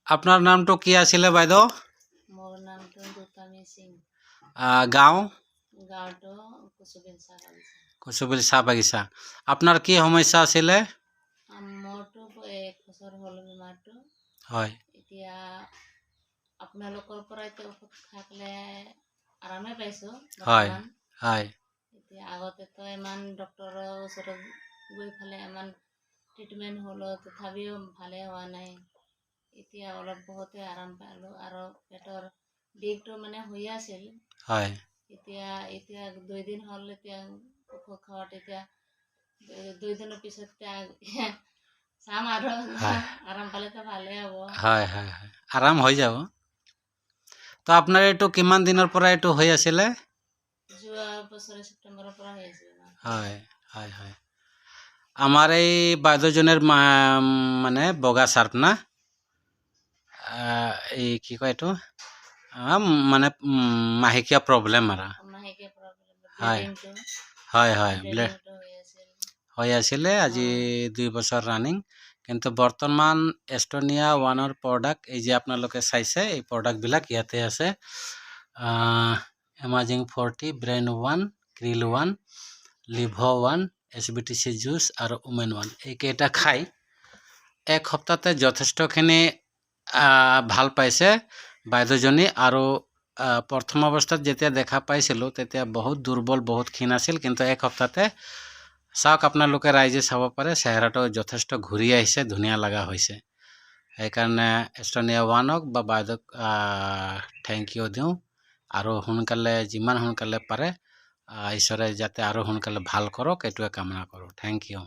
আপনাৰ নামটো কি আছিলে বাইদেউ? মোৰ নামটো দুতামী সিং। গাঁও? গাঁৱটো কুচুবিল চাহ বাগিচা। কুচুবিল চাহ বাগিচা। আপনাৰ কি সমস্যা আছিলে? মোৰতো 1 বছৰ হ'ল বেমাৰটো। হয়। এতিয়া আপোনালোকৰ পৰা এতিয়া ঔষধ খাই পেলাই আৰামে পাইছোঁ হয় বৰ্তমান। হয় এতিয়া আগতেতো ইমান ডক্তৰৰ ওচৰত গৈ পেলাই ইমান ট্ৰিটমেণ্ট হ'লো, তথাপিও ভালে হোৱা নাই। এতিয়া অলপ বহুতে আৰাম পালোঁ আৰু পেটৰ বিষটো মানে হৈ আছিল। হয় এতিয়া 2 দিন হ'ল এতিয়া ঔষধ খাওঁতে এতিয়া 2 দিনৰ পিছত চাম আৰু হয় আৰাম পালেতো ভালে হ'ব। হয় হয় হয় আৰাম হয়ে যাব। তো আপনাৰ এইটো কিমান দিনৰ পৰা এইটো হৈ আছিলে? যোৱা বছৰে ছেপ্টেম্বৰৰ পৰা হৈ আছিল বেমাৰ। হয় হয় হয় আমার এই বাইদেউজনের মানে বগা চার্প না, এই কি কয় এইটো মানে মাহেকীয়া প্রবলেম আর মাহেকীয়া প্ৰব্লেম, হয় ব্লিডিংটো হয় হয় হৈ আছিল। হৈ আছিলে আজি 2 বছৰ ৰানিং। কিন্তু বৰ্তমান এস্টোনিয়া ওয়ানৰ প্রোডাক্ট এই যে আপোনালোকে চাইছে এই প্রোডাক্টবিলাক ইয়াতে আছে। Amazing 40, brain 1, krill 1, Livo 1, SBTC juice আৰু ওমেন 1 এইকেইটা খাই 1 সপ্তাহতে যথেষ্টখিনি ভাল পাইছে বাইদেউজনী। আৰু প্ৰথম অৱস্থাত যেতিয়া দেখা পাইছিলোঁ তেতিয়া বহুত দুৰ্বল, বহুত ক্ষীণ আছিল, কিন্তু 1 সপ্তাহতে চাওক আপোনালোকে ৰাইজে চাব পাৰে চেহেৰাটো যথেষ্ট ঘূৰি আহিছে, ধুনীয়া লগা হৈছে। সেইকাৰণে এস্টোনিয়া ওৱানক বা বাইদেউক থেংক ইউ দিওঁ। আৰু সোনকালে যিমান সোনকালে পাৰে ঈশ্বৰে যাতে আৰু সোনকালে ভাল কৰক এইটোৱে কামনা কৰোঁ। Thank U.